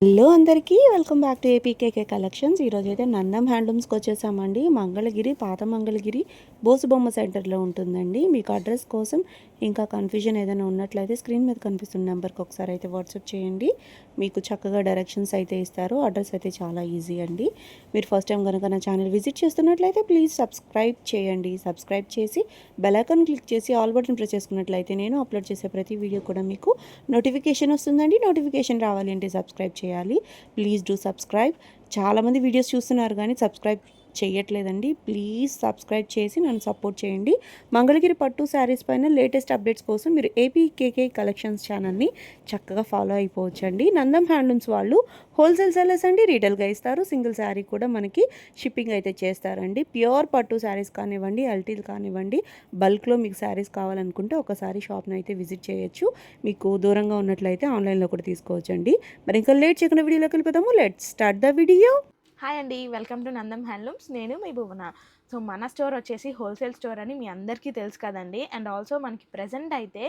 Hello అందరికీ welcome back to APKK collections. ఈరోజైతే నందం హ్యాండ్లూమ్స్కి వచ్చేసామండి. మంగళగిరి, పాత మంగళగిరి బోసుబొమ్మ సెంటర్లో ఉంటుందండి. మీకు అడ్రస్ కోసం ఇంకా కన్ఫ్యూజన్ ఏదైనా ఉన్నట్లయితే స్క్రీన్ మీద కనిపిస్తున్న నెంబర్కి ఒకసారి అయితే వాట్సాప్ చేయండి. మీకు చక్కగా డైరెక్షన్స్ అయితే ఇస్తారు. అడ్రస్ అయితే చాలా ఈజీ అండి. మీరు ఫస్ట్ టైం కనుక నా ఛానల్ విజిట్ చేస్తున్నట్లయితే ప్లీజ్ సబ్స్క్రైబ్ చేయండి. సబ్స్క్రైబ్ చేసి బెల్ ఐకాన్ క్లిక్ చేసి ఆల్ బటన్ ప్రెస్ చేసుకున్నట్లయితే నేను అప్లోడ్ చేసే ప్రతి వీడియో కూడా మీకు నోటిఫికేషన్ వస్తుందండి. నోటిఫికేషన్ రావాలి అంటే సబ్స్క్రైబ్ చేయాలి. Please do subscribe. చాలామంది వీడియోస్ చూస్తున్నారు కానీ సబ్స్క్రైబ్ చేయట్లేదండి. ప్లీజ్ సబ్స్క్రైబ్ చేసి నన్ను సపోర్ట్ చేయండి. మంగళగిరి పట్టు శారీస్ పైన లేటెస్ట్ అప్డేట్స్ కోసం మీరు ఏపీకేకే కలెక్షన్స్ ఛానల్ని చక్కగా ఫాలో అయిపోవచ్చండి. నందం హ్యాండ్లూమ్స్ వాళ్ళు హోల్సేల్ సెల్లర్స్ అండి. రీటైల్గా ఇస్తారు. సింగిల్ శారీ కూడా మనకి షిప్పింగ్ అయితే చేస్తారండి. ప్యూర్ పట్టు శారీస్ కానివ్వండి, అల్టీలు కానివ్వండి, బల్క్లో మీకు శారీస్ కావాలనుకుంటే ఒకసారి షాప్ని అయితే విజిట్ చేయొచ్చు. మీకు దూరంగా ఉన్నట్లయితే ఆన్లైన్లో కూడా తీసుకోవచ్చండి. మరి ఇంకా లేట్ చేయకుండా వీడియోలోకి వెళ్ళిపోతాము. Let's start the video. Hi అండి, వెల్కమ్ టు నందం హ్యాండ్లూమ్స్. నేను మీ భువన. సో మన స్టోర్ వచ్చేసి హోల్సేల్ స్టోర్ అని మీ అందరికీ తెలుసు కదండి. అండ్ ఆల్సో మనకి ప్రజెంట్ అయితే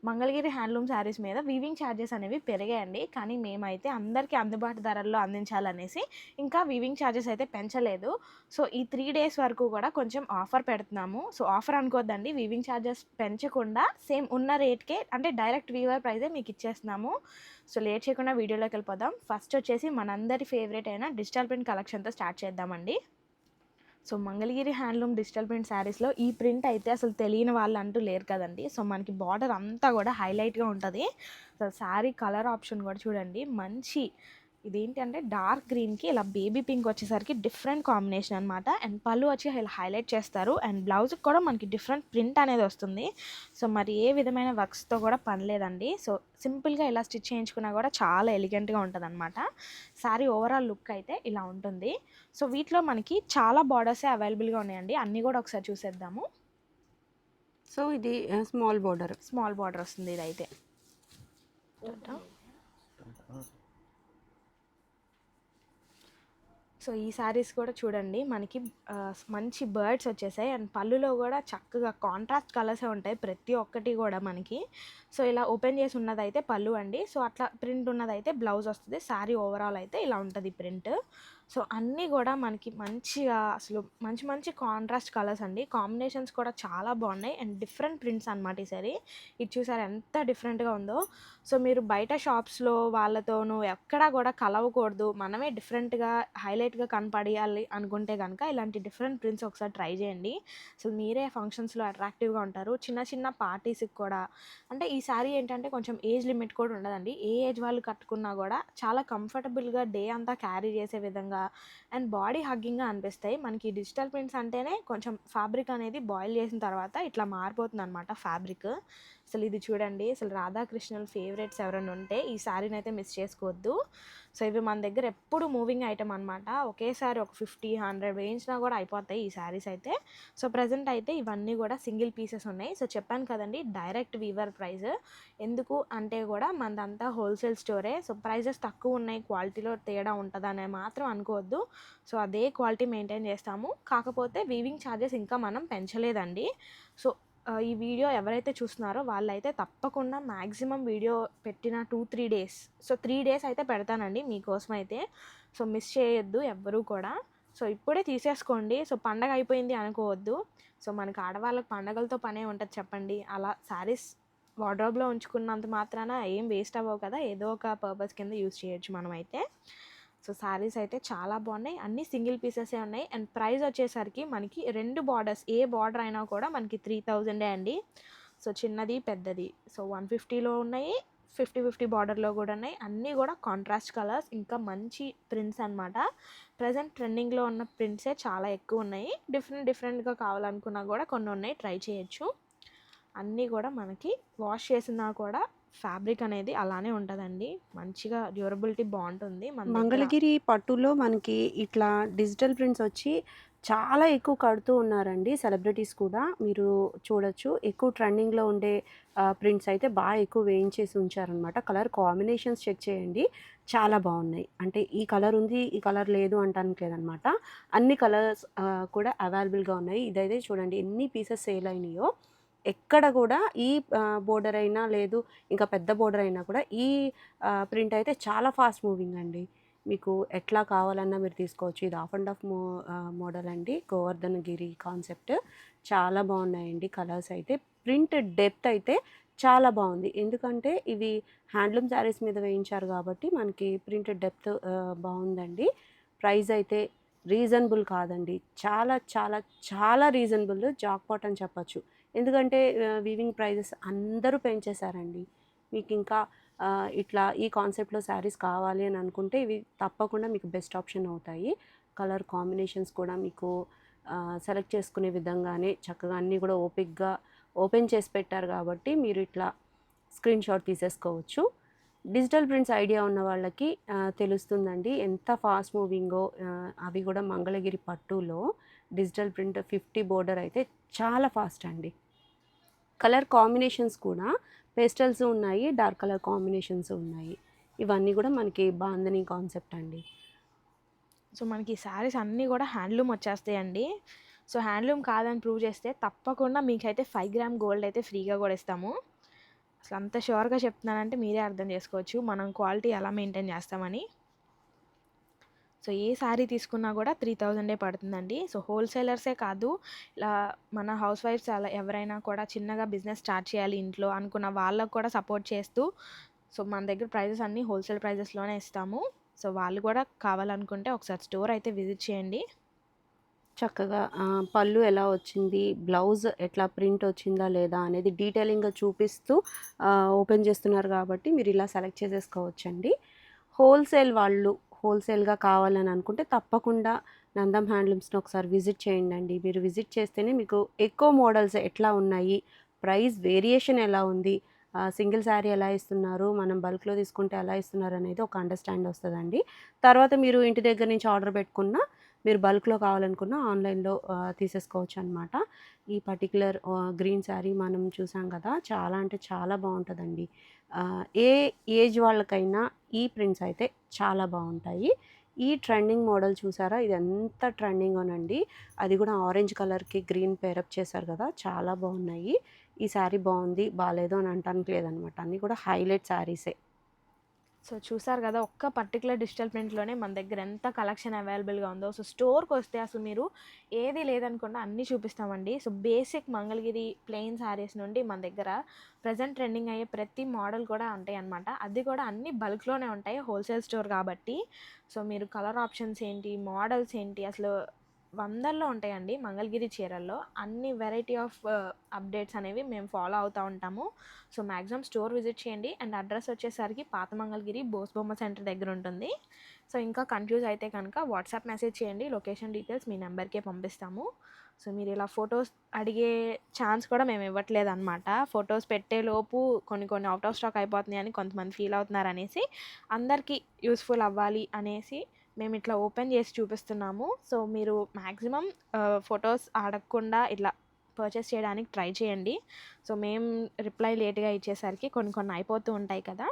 మంగళగిరి హ్యాండ్లూమ్ శారీస్ మీద వీవింగ్ ఛార్జెస్ అనేవి పెరిగాయండి. కానీ మేమైతే అందరికీ అందుబాటు ధరల్లో అందించాలనేసి ఇంకా వీవింగ్ ఛార్జెస్ అయితే పెంచలేదు. సో ఈ 3 days వరకు కూడా కొంచెం ఆఫర్ పెడుతున్నాము. సో ఆఫర్ అనుకోద్దండి, వీవింగ్ ఛార్జెస్ పెంచకుండా సేమ్ ఉన్న రేట్కే అంటే డైరెక్ట్ వీవర్ ప్రైజే మీకు ఇచ్చేస్తున్నాము. సో లేట్ చేయకుండా వీడియోలోకి వెళ్ళిపోదాం. ఫస్ట్ వచ్చేసి మనందరి ఫేవరెట్ అయిన డిజిటల్ ప్రింట్ కలెక్షన్తో స్టార్ట్ చేద్దామండి. So Mangalagiri handloom digital print శారీస్లో ఈ ప్రింట్ అయితే అసలు తెలియని వాళ్ళు అంటూ లేరు కదండి. సో మనకి బార్డర్ అంతా కూడా హైలైట్గా ఉంటుంది. సో శారీ కలర్ ఆప్షన్ కూడా చూడండి, మంచి ఇదేంటంటే డార్క్ గ్రీన్కి ఇలా బేబీ పింక్ వచ్చేసరికి డిఫరెంట్ కాంబినేషన్ అనమాట. అండ్ పళ్ళు వచ్చి ఇలా హైలైట్ చేస్తారు. అండ్ బ్లౌజ్కి కూడా మనకి డిఫరెంట్ ప్రింట్ అనేది వస్తుంది. సో మరి ఏ విధమైన వర్క్స్తో కూడా పని లేదండి. సో సింపుల్గా ఇలా స్టిచ్ చేయించుకున్నా కూడా చాలా ఎలిగెంట్గా ఉంటుంది అనమాట. శారీ ఓవరాల్ లుక్ అయితే ఇలా ఉంటుంది. సో వీటిలో మనకి చాలా బార్డర్సే అవైలబుల్గా ఉన్నాయండి. అన్నీ కూడా ఒకసారి చూసేద్దాము. సో ఇది స్మాల్ బార్డర్ వస్తుంది ఇదైతే. సో ఈ శారీస్ కూడా చూడండి, మనకి మంచి బర్డ్స్ వచ్చేసాయి. అండ్ పళ్ళులో కూడా చక్కగా కాంట్రాస్ట్ కలర్సే ఉంటాయి ప్రతి ఒక్కటి కూడా మనకి. సో ఇలా ఓపెన్ చేసి ఉన్నదైతే పళ్ళు అండి. సో అట్లా ప్రింట్ ఉన్నదైతే బ్లౌజ్ వస్తుంది. శారీ ఓవరాల్ అయితే ఇలా ఉంటుంది ప్రింట్. సో అన్నీ కూడా మనకి మంచిగా అసలు మంచి మంచి కాంట్రాస్ట్ కలర్స్ అండి. కాంబినేషన్స్ కూడా చాలా బాగున్నాయి. అండ్ డిఫరెంట్ ప్రింట్స్ అనమాట ఈ సారీ. ఇది చూసారు ఎంత డిఫరెంట్గా ఉందో. సో మీరు బయట షాప్స్లో వాళ్ళతోనూ ఎక్కడా కూడా కలవకూడదు, మనమే డిఫరెంట్గా హైలైట్గా కనపడేయాలి అనుకుంటే కనుక ఇలాంటి డిఫరెంట్ ప్రింట్స్ ఒకసారి ట్రై చేయండి. సో మీరే ఫంక్షన్స్లో అట్రాక్టివ్గా ఉంటారు. చిన్న చిన్న పార్టీస్కి కూడా. అంటే ఈ శారీ ఏంటంటే కొంచెం ఏజ్ లిమిట్ కూడా ఉండదండి. ఏ ఏజ్ వాళ్ళు కట్టుకున్నా కూడా చాలా కంఫర్టబుల్గా డే అంతా క్యారీ చేసే విధంగా అండ్ బాడీ హగ్గింగ్గా అనిపిస్తాయి. మనకి డిజిటల్ ప్రింట్స్ అంటేనే కొంచెం ఫ్యాబ్రిక్ అనేది బాయిల్ చేసిన తర్వాత ఇట్లా మారిపోతుంది అనమాట ఫ్యాబ్రిక్. అసలు ఇది చూడండి, అసలు రాధాకృష్ణుల ఫేవరెట్స్ ఎవరైనా ఉంటే ఈ శారీని అయితే మిస్ చేసుకోవద్దు. సో ఇవి మన దగ్గర ఎప్పుడు మూవింగ్ ఐటమ్ అనమాట. ఒకేసారి ఒక 50-100 వేయించినా కూడా అయిపోతాయి ఈ శారీస్ అయితే. సో ప్రజెంట్ అయితే ఇవన్నీ కూడా సింగిల్ పీసెస్ ఉన్నాయి. సో చెప్పాను కదండి, డైరెక్ట్ వీవర్ ప్రైస్. ఎందుకు అంటే కూడా మనదంతా హోల్సేల్ స్టోరే. సో ప్రైజెస్ తక్కువ ఉన్నాయి, క్వాలిటీలో తేడా ఉంటుందనే మాత్రం అనుకోవద్దు. సో అదే క్వాలిటీ మెయింటైన్ చేస్తాము. కాకపోతే వీవింగ్ ఛార్జెస్ ఇంకా మనం పెంచలేదండి. సో ఈ వీడియో ఎవరైతే చూస్తున్నారో వాళ్ళైతే తప్పకుండా మ్యాక్సిమం వీడియో పెట్టిన 2-3 days, సో 3 days అయితే పెడతానండి మీకోసం అయితే. సో మిస్ చేయొద్దు ఎవ్వరూ కూడా. సో ఇప్పుడే తీసేసుకోండి. సో పండగ అయిపోయింది అనుకోవద్దు. సో మనకి ఆడవాళ్ళకి పండగలతో పనే ఉంటుంది చెప్పండి. అలా శారీస్ వార్డ్రోబ్లో ఉంచుకున్నంత మాత్రాన ఏం వేస్ట్ అవ్వవు కదా, ఏదో ఒక పర్పస్ కింద యూజ్ చేయొచ్చు మనమైతే. సో శారీస్ అయితే చాలా బాగున్నాయి. అన్నీ సింగిల్ పీసెసే ఉన్నాయి. అండ్ ప్రైస్ వచ్చేసరికి మనకి 2 బార్డర్స్, ఏ బార్డర్ అయినా కూడా మనకి 3000 అండి. సో చిన్నది పెద్దది. సో 150లో ఉన్నాయి, 50-50 బార్డర్లో కూడా ఉన్నాయి. అన్నీ కూడా కాంట్రాస్ట్ కలర్స్, ఇంకా మంచి ప్రింట్స్ అనమాట. ప్రజెంట్ ట్రెండింగ్లో ఉన్న ప్రింట్సే చాలా ఎక్కువ ఉన్నాయి. డిఫరెంట్గా కావాలనుకున్నా కూడా కొన్ని ఉన్నాయి, ట్రై చేయొచ్చు. అన్నీ కూడా మనకి వాష్ చేసినా కూడా ఫ్యాబ్రిక్ అనేది అలానే ఉంటుందండి. మంచిగా డ్యూరబిలిటీ బాగుంటుంది మన దగ్గర. మంగళగిరి పట్టులో మనకి ఇట్లా డిజిటల్ ప్రింట్స్ వచ్చి చాలా ఎక్కువ కడుతూ ఉన్నారండి సెలబ్రిటీస్ కూడా. మీరు చూడొచ్చు, ఎక్కువ ట్రెండింగ్లో ఉండే ప్రింట్స్ అయితే బాగా ఎక్కువ వేయించేసి ఉంచారనమాట. కలర్ కాంబినేషన్స్ చెక్ చేయండి, చాలా బాగున్నాయి. అంటే ఈ కలర్ ఉంది, ఈ కలర్ లేదు అంటానికి లేదనమాట. అన్ని కలర్స్ కూడా అవైలబుల్గా ఉన్నాయి. ఇదైతే చూడండి ఎన్ని పీసెస్ సేల్ అయినాయో. ఎక్కడ కూడా ఈ బోర్డర్ అయినా లేదు, ఇంకా పెద్ద బోర్డర్ అయినా కూడా ఈ ప్రింట్ అయితే చాలా ఫాస్ట్ మూవింగ్ అండి. మీకు ఎట్లా కావాలన్నా మీరు తీసుకోవచ్చు. ఇది హాఫ్ అండ్ హాఫ్ మోడల్ అండి. గోవర్ధన్ గిరి కాన్సెప్ట్. చాలా బాగున్నాయండి కలర్స్ అయితే. ప్రింట్ డెప్త్ అయితే చాలా బాగుంది. ఎందుకంటే ఇవి హ్యాండ్లూమ్ శారీస్ మీద వేయించారు కాబట్టి మనకి ప్రింట్ డెప్త్ బాగుందండి. ప్రైస్ అయితే రీజనబుల్ కాదండి. చాలా చాలా చాలా రీజనబుల్. జాక్పాట్ అని చెప్పొచ్చు. ఎందుకంటే వీవింగ్ ప్రైజెస్ అందరూ పెంచేశారండి. మీకు ఇంకా ఇట్లా ఈ కాన్సెప్ట్‌లో శారీస్ కావాలి అని అనుకుంటే ఇవి తప్పకుండా మీకు బెస్ట్ ఆప్షన్ అవుతాయి. కలర్ కాంబినేషన్స్ కూడా మీకు సెలెక్ట్ చేసుకునే విధంగానే చక్కగా అన్నీ కూడా ఓపిక్‌గా ఓపెన్ చేసి పెట్టారు కాబట్టి మీరు ఇట్లా స్క్రీన్‌షాట్ తీసేసుకోవచ్చు. డిజిటల్ ప్రింట్స్ ఐడియా ఉన్న వాళ్ళకి తెలుస్తుందండి ఎంత ఫాస్ట్ మూవింగో. అవి కూడా మంగళగిరి పట్టులో డిజిటల్ ప్రింట్ 50 బోర్డర్ అయితే చాలా ఫాస్ట్ అండి. కలర్ కాంబినేషన్స్ కూడా పేస్టల్స్ ఉన్నాయి, డార్క్ కలర్ కాంబినేషన్స్ ఉన్నాయి. ఇవన్నీ కూడా మనకి బాందిని కాన్సెప్ట్ అండి. సో మనకి శారీస్ అన్నీ కూడా హ్యాండ్లూమ్ వచ్చేస్తాయండి. సో హ్యాండ్లూమ్ కాదని ప్రూవ్ చేస్తే తప్పకుండా మీకైతే 5 గ్రామ్ గోల్డ్ అయితే ఫ్రీగా కూడా ఇస్తాము. అసలు అంత షూర్గా చెప్తున్నానంటే మీరే అర్థం చేసుకోవచ్చు మనం క్వాలిటీ ఎలా మెయింటైన్ చేస్తామని. సో ఏ శారీ తీసుకున్నా కూడా 3000 పడుతుందండి. సో హోల్సేలర్సే కాదు, ఇలా మన హౌస్ వైఫ్స్ అలా ఎవరైనా కూడా చిన్నగా బిజినెస్ స్టార్ట్ చేయాలి ఇంట్లో అనుకున్న వాళ్ళకు కూడా సపోర్ట్ చేస్తూ, సో మన దగ్గర ప్రైజెస్ అన్నీ హోల్సేల్ ప్రైజెస్లోనే ఇస్తాము. సో వాళ్ళు కూడా కావాలనుకుంటే ఒకసారి స్టోర్ అయితే విజిట్ చేయండి. చక్కగా పళ్ళు ఎలా వచ్చింది, బ్లౌజ్ ఎట్లా ప్రింట్ వచ్చిందా లేదా అనేది డీటెయిలింగ్‌గా చూపిస్తూ ఓపెన్ చేస్తున్నారు కాబట్టి మీరు ఇలా సెలెక్ట్ చేసేసుకోవచ్చండి. హోల్సేల్ వాళ్ళు హోల్సేల్‌గా కావాలని అనుకుంటే తప్పకుండా నందం హ్యాండ్లూమ్స్‌ని ఒకసారి విజిట్ చేయండండి. మీరు విజిట్ చేస్తేనే మీకు ఎక్కువ మోడల్స్ ఎట్లా ఉన్నాయి, ప్రైస్ వేరియేషన్ ఎలా ఉంది, సింగిల్ శారీ ఎలా ఇస్తున్నారు, మనం బల్క్‌లో తీసుకుంటే ఎలా ఇస్తున్నారు అనేది ఒక అండర్‌స్టాండ్ వస్తదండి. తర్వాత మీరు ఇంటి దగ్గర నుంచి ఆర్డర్ పెట్టుకున్నా మీరు బల్క్‌లో కావాలనుకున్న ఆన్‌లైన్‌లో తీసేసుకోవచ్చనమాట. ఈ పర్టిక్యులర్ గ్రీన్ శారీ మనం చూసాం కదా! చాలా అంటే చాలా బావుంటదండి. ఏ ఏజ్ వాళ్ళకైనా ఈ ప్రింట్స్ అయితే చాలా బావుంటాయి. ఈ ట్రెండింగ్ మోడల్ చూసారా? ఇది ఎంత ట్రెండింగోనండి. అది కూడా ఆరెంజ్ కలర్‌కి గ్రీన్ పేరప్ చేశారు కదా! చాలా బావున్నాయి. ఈ శారీ బావుంది, బాలేదు అని అనటానికి లేదనమాట. అన్నీ కూడా హైలైట్ శారీసే. సో చూసారు కదా, ఒక్క పర్టికులర్ డిజిటల్ ప్రింట్లోనే మన దగ్గర ఎంత కలెక్షన్ అవైలబుల్గా ఉందో. సో స్టోర్కి వస్తే అసలు మీరు ఏది లేదనుకుండా అన్నీ చూపిస్తామండి. So basic Mangalagiri plain saris నుండి మన దగ్గర ప్రజెంట్ ట్రెండింగ్ అయ్యే ప్రతి మోడల్ కూడా ఉంటాయి అన్నమాట. అది కూడా అన్నీ బల్క్లోనే ఉంటాయి, హోల్సేల్ స్టోర్ కాబట్టి. సో మీరు కలర్ ఆప్షన్స్ ఏంటి, మోడల్స్ ఏంటి, అసలు వందల్లో ఉంటాయండి మంగళగిరి చీరల్లో. అన్ని వెరైటీ ఆఫ్ అప్డేట్స్ అనేవి మేము ఫాలో అవుతూ ఉంటాము. సో మ్యాక్సిమం స్టోర్ విజిట్ చేయండి. అండ్ అడ్రస్ వచ్చేసరికి పాత మంగళగిరి బోస్బొమ్మ సెంటర్ దగ్గర ఉంటుంది. సో ఇంకా కన్ఫ్యూజ్ అయితే కనుక వాట్సాప్ మెసేజ్ చేయండి, లొకేషన్ డీటెయిల్స్ మీ నెంబర్కే పంపిస్తాము. సో మీరు ఇలా ఫొటోస్ అడిగే ఛాన్స్ కూడా మేము ఇవ్వట్లేదు అనమాట. ఫొటోస్ పెట్టేలోపు కొన్ని కొన్ని అవుట్ ఆఫ్ స్టాక్ అయిపోతున్నాయి అని కొంతమంది ఫీల్ అవుతున్నారు అనేసి, అందరికీ యూస్ఫుల్ అవ్వాలి అనేసి మేము ఇట్లా ఓపెన్ చేసి చూపిస్తున్నాము. సో మీరు మ్యాక్సిమం ఫొటోస్ అడగకుండా ఇట్లా పర్చేస్ చేయడానికి ట్రై చేయండి. సో మేము రిప్లై లేట్గా ఇచ్చేసరికి కొన్ని కొన్ని అయిపోతూ ఉంటాయి కదా.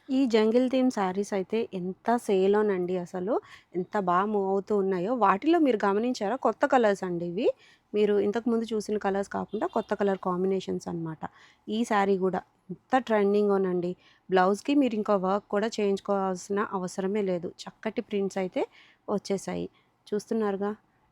ఈ జంగిల్ థీమ్ శారీస్ అయితే ఎంత సేలోనండి అసలు. ఎంత మూవ్ అవుతూ ఉన్నాయో. వాటిలో మీరు గమనించారా కొత్త కలర్స్ అండి ఇవి. మీరు ఇంతకుముందు చూసిన కలర్స్ కాకుండా కొత్త కలర్ కాంబినేషన్స్ అనమాట. ఈ శారీ గూడా ఎంత ట్రెండింగోనండి. బ్లౌజ్‌కి మీరు ఇంకా వర్క్ కూడా చేయించుకోవాల్సిన అవసరమే లేదు. చక్కటి ప్రింట్స్ అయితే వచ్చేసాయి. చూస్తున్నారుగా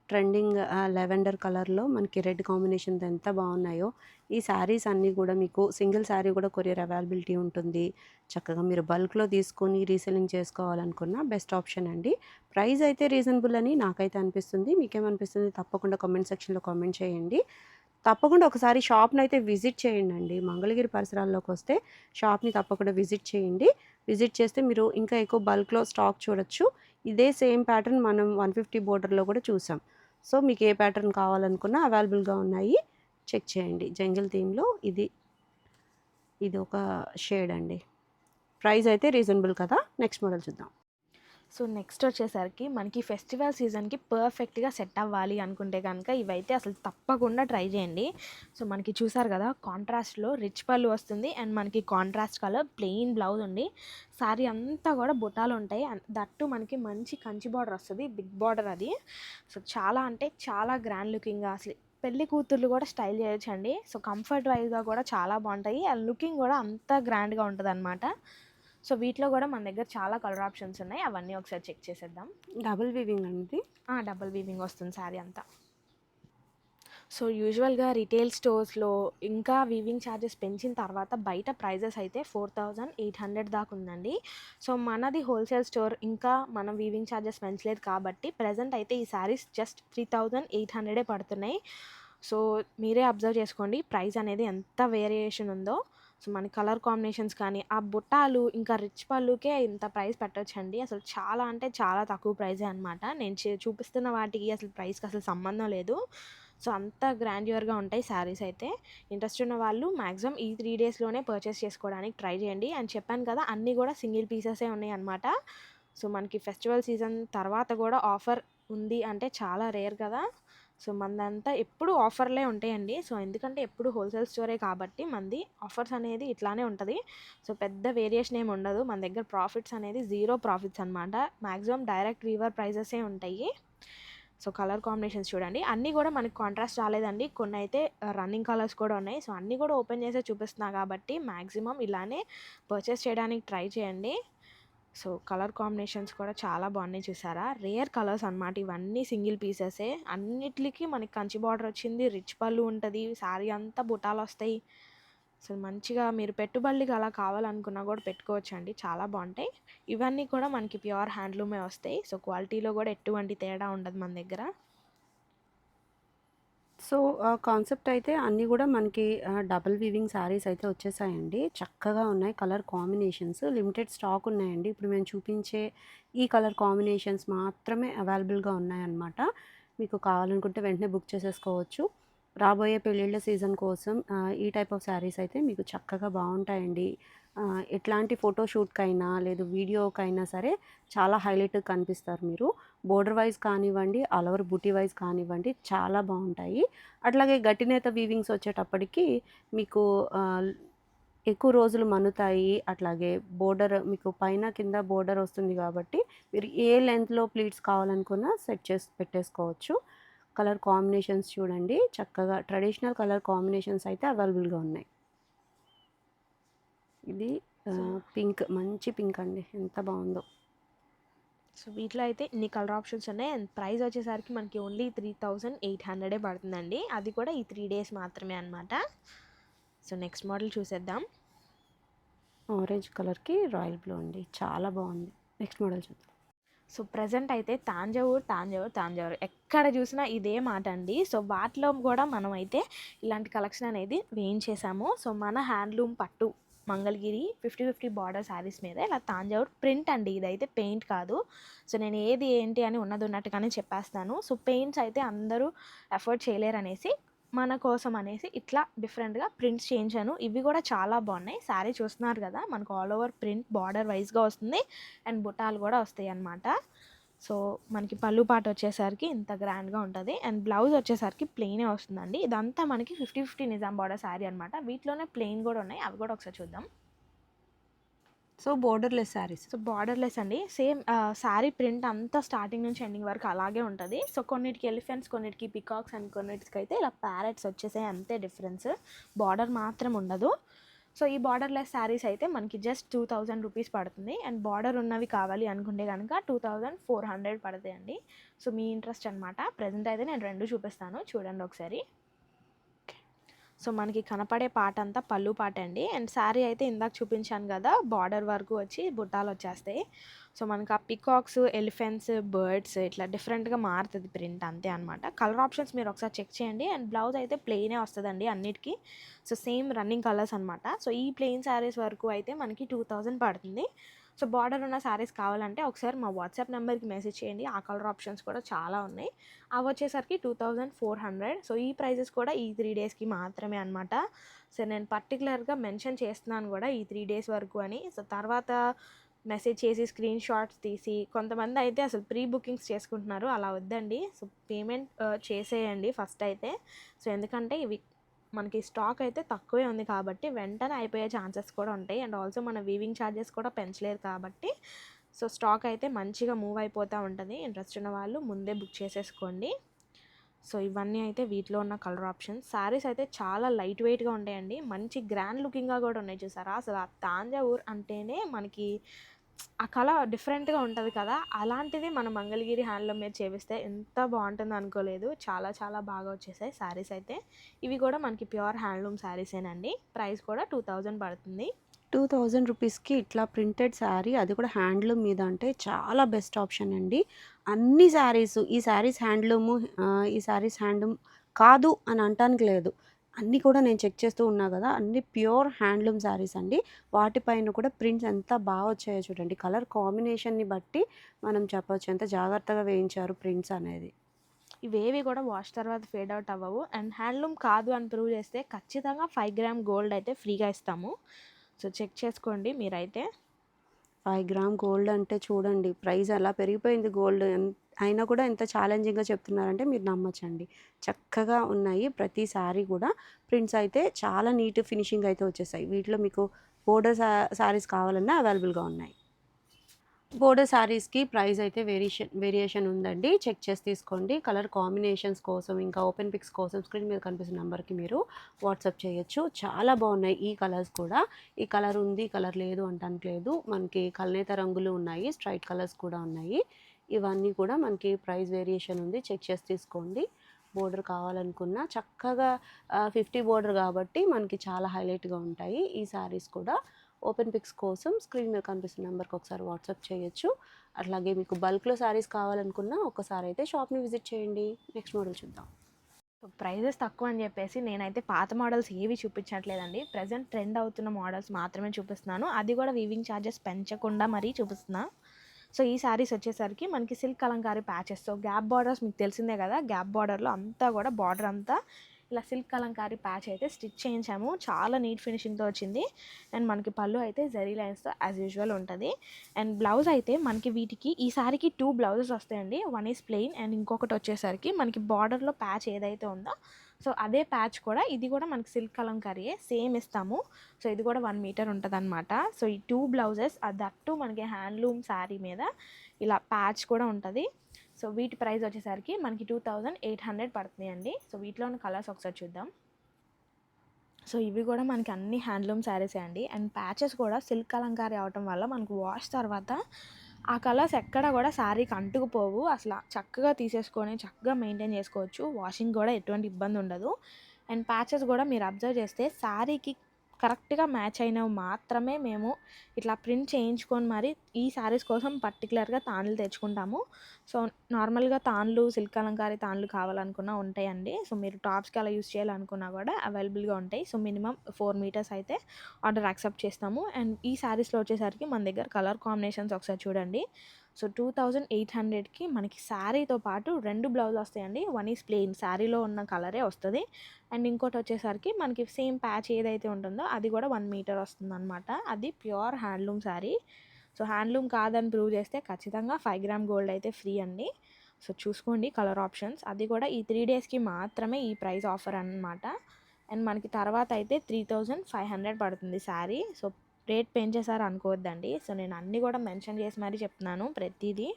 ట్రెండింగ్ లెవెండర్ కలర్‌లో మనకి రెడ్ కాంబినేషన్‌తో ఎంత బాగున్నాయో. ఈ శారీస్ అన్నీ గూడా మీకు సింగిల్ శారీ గూడా కొరియర్ అవైలబిలిటీ ఉంటుంది. చక్కగా మీరు బల్క్‌లో తీసుకొని రీసెల్లింగ్ చేసుకోవాలనుకున్న బెస్ట్ ఆప్షన్ అండి. ప్రైస్ అయితే రీజనబుల్ అని నాకైతే అనిపిస్తుంది. మీకేమనిపిస్తుంది తప్పకుండా కామెంట్ సెక్షన్‌లో కామెంట్ చేయండి. తప్పకుండా ఒకసారి షాప్‌నైతే విజిట్ చేయండండి. మంగళగిరి పరిసరాల్లోకొస్తే షాప్‌ని తప్పకుండా విజిట్ చేయండి. విజిట్ చేస్తే మీరు ఇంకా ఎక్కువ బల్క్‌లో స్టాక్ చూడొచ్చు. ఇదే సేమ్ ప్యాటర్న్ మనం 150 బోర్డర్‌లో కూడా చూసాం. సో మీకు ఏ ప్యాటర్న్ కావాలనుకున్నా అవైలబుల్‌గా ఉన్నాయి. చెక్ చేయండి. జంగిల్ థీమ్‌లో ఇది ఒక షేడ్ అండి. ప్రైస్ అయితే రీజనబుల్ కదా! నెక్స్ట్ మోడల్ చూద్దాం. సో నెక్స్ట్ వచ్చేసరికి మనకి ఫెస్టివల్ సీజన్కి పర్ఫెక్ట్గా సెట్ అవ్వాలి అనుకుంటే కనుక ఇవైతే అసలు తప్పకుండా ట్రై చేయండి. సో మనకి చూసారు కదా, కాంట్రాస్ట్లో రిచ్ పళ్ళు వస్తుంది అండ్ మనకి కాంట్రాస్ట్ కలర్ ప్లెయిన్ బ్లౌజ్ ఉంది. శారీ అంతా కూడా బుటాలు ఉంటాయి. దట్టు మనకి మంచి కంచి బార్డర్ వస్తుంది, బిగ్ బార్డర్ అది. సో చాలా అంటే చాలా గ్రాండ్ లుకింగ్గా అసలు పెళ్లి కూతుర్లు కూడా స్టైల్ చేయొచ్చండి. సో కంఫర్ట్ వైజ్గా కూడా చాలా బాగుంటాయి అండ్ లుకింగ్ కూడా అంత గ్రాండ్గా ఉంటుంది అనమాట. సో వీటిలో కూడా మన దగ్గర చాలా కలర్ ఆప్షన్స్ ఉన్నాయి, అవన్నీ ఒకసారి చెక్ చేసేద్దాం. డబుల్ వీవింగ్ అండి. డబుల్ వీవింగ్ వస్తుంది శారీ అంతా. సో యూజువల్గా రిటైల్ స్టోర్స్లో ఇంకా వీవింగ్ ఛార్జెస్ పెంచిన తర్వాత బయట ప్రైజెస్ అయితే 4800 దాకా ఉందండి. సో మనది హోల్సేల్ స్టోర్, ఇంకా మనం వీవింగ్ ఛార్జెస్ పెంచలేదు కాబట్టి ప్రజెంట్ అయితే ఈ శారీస్ జస్ట్ 3800 పడుతున్నాయి. సో మీరే అబ్జర్వ్ చేసుకోండి ప్రైస్ అనేది ఎంత వేరియేషన్ ఉందో. సో మన కలర్ కాంబినేషన్స్ కానీ ఆ బుట్టాలు ఇంకా రిచ్ పళ్ళుకే ఇంత ప్రైస్ పెట్టొచ్చండి. అసలు చాలా అంటే చాలా తక్కువ ప్రైజే అనమాట. నేను చూపిస్తున్న వాటికి అసలు ప్రైస్కి అసలు సంబంధం లేదు. సో అంత గ్రాండ్యూర్గా ఉంటాయి శారీస్ అయితే. ఇంట్రెస్ట్ ఉన్న వాళ్ళు మ్యాక్సిమం ఈ 3 డేస్లోనే పర్చేస్ చేసుకోవడానికి ట్రై చేయండి. అండ్ చెప్పాను కదా అన్నీ కూడా సింగిల్ పీసెసే ఉన్నాయి అనమాట. సో మనకి ఫెస్టివల్ సీజన్ తర్వాత కూడా ఆఫర్ ఉంది అంటే చాలా రేర్ కదా. సో మనదంతా ఎప్పుడు ఆఫర్లే ఉంటాయండి. సో ఎందుకంటే ఎప్పుడు హోల్సేల్ స్టోరే కాబట్టి మనది ఆఫర్స్ అనేది ఇట్లానే ఉంటుంది. సో పెద్ద వేరియేషన్ ఏమి ఉండదు మన దగ్గర. ప్రాఫిట్స్ అనేది 0 ప్రాఫిట్స్ అనమాట. మ్యాక్సిమం డైరెక్ట్ వీవర్ ప్రైజెసే ఉంటాయి. సో కలర్ కాంబినేషన్స్ చూడండి, అన్నీ కూడా మనకి కాంట్రాస్ట్ రాలేదండి, కొన్ని అయితే రన్నింగ్ కలర్స్ కూడా ఉన్నాయి. సో అన్నీ కూడా ఓపెన్ చేసే చూపిస్తున్నా కాబట్టి మ్యాక్సిమం ఇలానే పర్చేస్ చేయడానికి ట్రై చేయండి. సో కలర్ కాంబినేషన్స్ కూడా చాలా బాగున్నాయి చూసారా. రేర్ కలర్స్ అనమాట ఇవన్నీ, సింగిల్ పీసెసే. అన్నిటికీ మనకి కంచి బార్డర్ వచ్చింది, రిచ్ పళ్ళు ఉంటుంది, శారీ అంతా బుటాలు వస్తాయి. అసలు మంచిగా మీరు పెట్టుబడికి అలా కావాలనుకున్నా కూడా పెట్టుకోవచ్చండి, చాలా బాగుంటాయి. ఇవన్నీ కూడా మనకి ప్యూర్ హ్యాండ్లూమే వస్తాయి. సో క్వాలిటీలో కూడా ఎటువంటి తేడా ఉండదు మన దగ్గర. సో కాన్సెప్ట్ అయితే అన్నీ కూడా మనకి డబుల్ వీవింగ్ శారీస్ అయితే వచ్చేసాయండి. చక్కగా ఉన్నాయి కలర్ కాంబినేషన్స్. లిమిటెడ్ స్టాక్ ఉన్నాయండి. ఇప్పుడు మేము చూపించే ఈ కలర్ కాంబినేషన్స్ మాత్రమే అవైలబుల్గా ఉన్నాయన్నమాట. మీకు కావాలనుకుంటే వెంటనే బుక్ చేసేసుకోవచ్చు. రాబోయే పెళ్ళిళ్ళ సీజన్ కోసం ఈ టైప్ ఆఫ్ శారీస్ అయితే మీకు చక్కగా బాగుంటాయండి. ఎట్లాంటి ఫోటోషూట్కైనా లేదు వీడియోకైనా సరే చాలా హైలైట్గా కనిపిస్తారు మీరు. బోర్డర్ వైజ్ కానివ్వండి, ఆల్ ఓవర్ బూటీ వైజ్ కానివ్వండి, చాలా బాగుంటాయి. అట్లాగే గట్టినేత వీవింగ్స్ వచ్చేటప్పటికి మీకు ఎక్కువ రోజులు మన్నుతాయి. అట్లాగే బోర్డర్ మీకు పైన కింద బోర్డర్ వస్తుంది కాబట్టి మీరు ఏ లెంత్లో ప్లీట్స్ కావాలనుకున్నా సెట్ చేసి పెట్టేసుకోవచ్చు. కలర్ కాంబినేషన్స్ చూడండి, చక్కగా ట్రెడిషనల్ కలర్ కాంబినేషన్స్ అయితే అవైలబుల్గా ఉన్నాయి. ఇది పింక్, మంచి పింక్ అండి, ఎంత బాగుందో. సో వీటిలో అయితే ఇన్ని కలర్ ఆప్షన్స్ ఉన్నాయి అండ్ ప్రైస్ వచ్చేసరికి మనకి ఓన్లీ 3800 పడుతుందండి. అది కూడా ఈ 3 డేస్ మాత్రమే అనమాట. సో నెక్స్ట్ మోడల్ చూసేద్దాం. ఆరెంజ్ కలర్కి రాయల్ బ్లూ అండి, చాలా బాగుంది. నెక్స్ట్ మోడల్ చూద్దాం. సో ప్రజెంట్ అయితే తాంజావూర్ ఎక్కడ చూసినా ఇదే మాట అండి. సో వాటిలో కూడా మనం అయితే ఇలాంటి కలెక్షన్ అనేది వేయించేసాము. సో మన హ్యాండ్లూమ్ పట్టు మంగళగిరి 50-50 బార్డర్ శారీస్ మీద ఇలా తాంజావూర్ ప్రింట్ అండి, ఇదైతే పెయింట్ కాదు. సో నేను ఏది ఏంటి అని ఉన్నట్టుగానే చెప్పేస్తాను. సో పెయింట్స్ అయితే అందరూ ఎఫర్ట్ చేయలేరు అనేసి మన కోసం అనేసి ఇట్లా డిఫరెంట్గా ప్రింట్స్ చేయించాను. ఇవి కూడా చాలా బాగున్నాయి. శారీ చూస్తున్నారు కదా, మనకు ఆల్ ఓవర్ ప్రింట్ బార్డర్ వైజ్గా వస్తుంది అండ్ బుటాలు కూడా వస్తాయి అన్నమాట. సో మనకి పళ్ళు పాట వచ్చేసరికి ఇంత గ్రాండ్గా ఉంటుంది అండ్ బ్లౌజ్ వచ్చేసరికి ప్లెయినే వస్తుందండి. ఇదంతా మనకి 50-50 నిజాం బార్డర్ శారీ అనమాట. వీటిలోనే ప్లెయిన్ కూడా ఉన్నాయి, అవి కూడా ఒకసారి చూద్దాం. So borderless saris. So borderless అండి, సేమ్ శారీ ప్రింట్ అంతా స్టార్టింగ్ నుంచి ఎండింగ్ వరకు అలాగే ఉంటుంది. సో కొన్నిటికి ఎలిఫెంట్స్, కొన్నిటికి పికాక్స్ అండ్ కొన్నిటికి అయితే ఇలా ప్యారెట్స్ వచ్చేసాయి, అంతే డిఫరెన్స్. బార్డర్ మాత్రం ఉండదు. సో ఈ బార్డర్లెస్ శారీస్ అయితే మనకి జస్ట్ 2000 రూపీస్ పడుతుంది అండ్ బార్డర్ ఉన్నవి కావాలి అనుకుంటే కనుక 2400 పడుతాయండి. సో మీ ఇంట్రెస్ట్ అనమాట. ప్రజెంట్ అయితే నేను 2 చూపిస్తాను, చూడండి ఒకసారి. సో మనకి కనపడే పాట అంతా పళ్ళు పాట అండి అండ్ శారీ అయితే ఇందాక చూపించాను కదా, బార్డర్ వరకు వచ్చి బుట్టాలు వచ్చేస్తాయి. సో మనకి ఆ పికాక్స్, ఎలిఫెంట్స్, బర్డ్స్ ఇట్లా డిఫరెంట్గా మారుతుంది ప్రింట్, అంతే అనమాట. కలర్ ఆప్షన్స్ మీరు ఒకసారి చెక్ చేయండి అండ్ బ్లౌజ్ అయితే ప్లెయినే వస్తుందండి అన్నిటికీ. సో సేమ్ రన్నింగ్ కలర్స్ అనమాట. సో ఈ ప్లెయిన్ శారీస్ వరకు అయితే మనకి 2000 పడుతుంది. సో బార్డర్ ఉన్న శారీస్ కావాలంటే ఒకసారి మా వాట్సాప్ నెంబర్కి మెసేజ్ చేయండి, ఆ కలర్ ఆప్షన్స్ కూడా చాలా ఉన్నాయి. అవి వచ్చేసరికి 2400. సో ఈ ప్రైజెస్ కూడా ఈ 3 డేస్కి మాత్రమే అనమాట. సో నేను పర్టికులర్గా మెన్షన్ చేస్తున్నాను కూడా ఈ 3 డేస్ వరకు అని. సో తర్వాత మెసేజ్ చేసి స్క్రీన్ షాట్స్ తీసి కొంతమంది అయితే అసలు ప్రీ బుకింగ్స్ చేసుకుంటున్నారు, అలా వద్దండి. సో పేమెంట్ చేసేయండి ఫస్ట్ అయితే. సో ఎందుకంటే ఇవి మనకి స్టాక్ అయితే తక్కువే ఉంది కాబట్టి వెంటనే అయిపోయే ఛాన్సెస్ కూడా ఉంటాయి అండ్ ఆల్సో మన వీవింగ్ ఛార్జెస్ కూడా పెంచలేరు కాబట్టి సో స్టాక్ అయితే మంచిగా మూవ్ అయిపోతూ ఉంటుంది. ఇంట్రెస్ట్ ఉన్న వాళ్ళు ముందే బుక్ చేసేసుకోండి. సో ఇవన్నీ అయితే వీటిలో ఉన్న కలర్ ఆప్షన్స్. శారీస్ అయితే చాలా లైట్ వెయిట్‌గా ఉంటాయండి. మంచి గ్రాండ్ లుకింగ్‌గా కూడా ఉన్నాయి చూసారా? అసలు ఆ తాంజావూర్ అంటేనే మనకి ఆ కలర్ డిఫరెంట్‌గా ఉంటది కదా! అలాంటిది మన మంగళగిరి హ్యాండ్లూమ్ మీద చేపిస్తే ఎంత బావుంటుందో అనుకోలేదు. చాలా చాలా బాగా వచ్చేసాయి శారీస్ అయితే. ఇవి కూడా మనకి ప్యూర్ హ్యాండ్లూమ్ శారీసేనండి. ప్రైస్ కూడా 2000 పడుతుంది. 2000 రూపీస్‌కి ఇట్లా ప్రింటెడ్ శారీ అది కూడా హ్యాండ్లూమ్ మీద అంటే చాలా బెస్ట్ ఆప్షన్ అండి. అన్ని శారీస్ ఈ శారీస్ హ్యాండ్లూము ఈ శారీస్ హ్యాండ్లూమ్ కాదు అని అనటానికి లేదు. అన్నీ కూడా నేను చెక్ చేస్తూ ఉన్నా గదా! అన్నీ ప్యూర్ హ్యాండ్లూమ్ శారీస్ అండి. వాటిపైన కూడా ప్రింట్స్ ఎంత బాగా వచ్చాయో చూడండి. కలర్ కాంబినేషన్‌ని బట్టి మనం చెప్పొచ్చు ఎంత జాగ్రత్తగా వేయించారు ప్రింట్స్ అనేది. ఇవేవి కూడా వాష్ తర్వాత ఫేడ్ అవుట్ అవ్వవు. అండ్ హ్యాండ్లూమ్ కాదు అని ప్రూవ్ చేస్తే ఖచ్చితంగా 5 గ్రామ్ గోల్డ్ అయితే ఫ్రీగా ఇస్తాము. సో చెక్ చేసుకోండి మీరైతే. 5 గ్రామ్ గోల్డ్ అంటే చూడండి ప్రైస్ ఎలా పెరిగిపోయింది గోల్డ్ అయినా కూడా ఎంత ఛాలెంజింగ్‌గా చెప్తున్నారంటే మీరు నమ్మొచ్చండి. చక్కగా ఉన్నాయి ప్రతి శారీ కూడా. ప్రింట్స్ అయితే చాలా నీట్ ఫినిషింగ్ అయితే వచ్చేసాయి. వీటిలో మీకు బోర్డర్ శారీస్ కావాలన్నా అవైలబుల్‌గా ఉన్నాయి. బోర్డర్ శారీస్‌కి ప్రైస్ అయితే వేరియేషన్ ఉందండి. చెక్ చేసి తీసుకోండి. కలర్ కాంబినేషన్స్ కోసం, ఇంకా ఓపెన్ పిక్స్ కోసం స్క్రీన్ మీద కనిపిస్తున్న నంబర్‌కి మీరు వాట్సాప్ చేయొచ్చు. చాలా బాగున్నాయి ఈ కలర్స్ కూడా. ఈ కలర్ ఉంది, ఈ కలర్ లేదు అనటానికి లేదు. మనకి కల్నేత రంగులు ఉన్నాయి. స్ట్రైట్ కలర్స్ కూడా ఉన్నాయి. ఇవన్నీ కూడా మనకి ప్రైస్ వేరియేషన్ ఉంది. చెక్ చేసి తీసుకోండి. బోర్డర్ కావాలనుకున్నా చక్కగా 50 బోర్డర్ కాబట్టి మనకి చాలా హైలైట్‌గా ఉంటాయి ఈ శారీస్ కూడా. ఓపెన్ పిక్స్ కోసం స్క్రీన్ మీద కనిపిస్తున్న నెంబర్కి ఒకసారి వాట్సాప్ చేయొచ్చు. అట్లాగే మీకు బల్క్‌లో శారీస్ కావాలనుకున్నా ఒక్కసారి అయితే షాప్‌ని విజిట్ చేయండి. నెక్స్ట్ మోడల్ చూద్దాం. సో ప్రైజెస్ తక్కువ అని చెప్పేసి నేనైతే పాత మోడల్స్ ఏవి చూపించట్లేదండి. ప్రెజెంట్ ట్రెండ్ అవుతున్న మోడల్స్ మాత్రమే చూపిస్తున్నాను. అది కూడా వీవింగ్ ఛార్జెస్ పెంచకుండా మరీ చూపిస్తున్నా. సో ఈ శారీస్ వచ్చేసరికి మనకి silk Kalamkari patches. So gap borders మీకు తెలిసిందే కదా! గ్యాప్ బార్డర్‌లో అంతా కూడా బార్డర్ అంతా ఇలా సిల్క్ కలంకారీ ప్యాచ్ అయితే స్టిచ్ చేయించాము. చాలా నీట్ ఫినిషింగ్‌తో వచ్చింది. అండ్ మనకి పళ్ళు అయితే జరీ లైన్స్‌తో యాజ్ యూజువల్ ఉంటది. అండ్ బ్లౌజ్ అయితే మనకి వీటికి ఈ సారీకి 2 బ్లౌజెస్ వస్తాయండి. వన్ ఈజ్ ప్లెయిన్ అండ్ ఇంకొకటి వచ్చేసరికి మనకి బార్డర్‌లో ప్యాచ్ ఏదైతే ఉందో సో అదే ప్యాచ్ కూడా ఇది కూడా మనకి సిల్క్ కలంకారీయే సేమ్ ఇస్తాము. సో ఇది కూడా 1 మీటర్ ఉంటదనమాట. సో ఈ 2 బ్లౌజెస్ దట్టు మనకి హ్యాండ్లూమ్ శారీ మీద ఇలా ప్యాచ్ కూడా ఉంటది. సో వీటి ప్రైస్ వచ్చేసరికి మనకి 2800 పడుతున్నాయండి. సో వీటిలో ఉన్న కలర్స్ ఒకసారి చూద్దాం. సో ఇవి కూడా మనకి అన్ని హ్యాండ్లూమ్ శారీసే అండి. అండ్ ప్యాచెస్ కూడా సిల్క్ కలంకారీ అవటం వల్ల మనకు వాష్ తర్వాత ఆ కలర్స్ ఎక్కడ కూడా శారీకి అంటుకుపోవు. అసలు చక్కగా తీసేసుకొని చక్కగా మెయింటైన్ చేసుకోవచ్చు. వాషింగ్ కూడా ఎటువంటి ఇబ్బంది ఉండదు. అండ్ ప్యాచెస్ కూడా మీరు అబ్జర్వ్ చేస్తే శారీకి కరెక్ట్గా మ్యాచ్ అయినవి మాత్రమే మేము ఇట్లా ప్రింట్ చేయించుకొని మరి ఈ శారీస్ కోసం పర్టికులర్గా తాన్లు తెచ్చుకుంటాము. సో నార్మల్గా తాన్లు సిల్క్ కలంకారీ తాన్లు కావాలనుకున్నా ఉంటాయండి. సో మీరు టాప్స్కి అలా యూస్ చేయాలనుకున్నా కూడా అవైలబుల్గా ఉంటాయి. సో మినిమం 4 మీటర్స్ అయితే ఆర్డర్ యాక్సెప్ట్ చేస్తాము. అండ్ ఈ శారీస్లో వచ్చేసరికి మన దగ్గర కలర్ కాంబినేషన్స్ ఒకసారి చూడండి. సో 2800కి మనకి శారీతో పాటు 2 బ్లౌజులు వస్తాయండి. వన్ ఈజ్ ప్లెయిన్ శారీలో ఉన్న కలరే వస్తుంది. అండ్ ఇంకోటి వచ్చేసరికి మనకి సేమ్ ప్యాచ్ ఏదైతే ఉంటుందో అది కూడా 1 మీటర్ వస్తుందన్నమాట. అది pure handloom sari. So handloom కాదని ప్రూవ్ చేస్తే ఖచ్చితంగా 5 గ్రామ్ గోల్డ్ అయితే ఫ్రీ అండి. సో చూసుకోండి కలర్ ఆప్షన్స్. అది కూడా ఈ 3 డేస్కి మాత్రమే ఈ ప్రైస్ ఆఫర్ అన్నమాట. అండ్ మనకి తర్వాత అయితే 3500 పడుతుంది శారీ. సో రేట్ పెంచేసారు అనుకోవద్దండి. సో నేను అన్నీ కూడా మెన్షన్ చేసి మరీ చెప్తున్నాను ప్రతిదీ.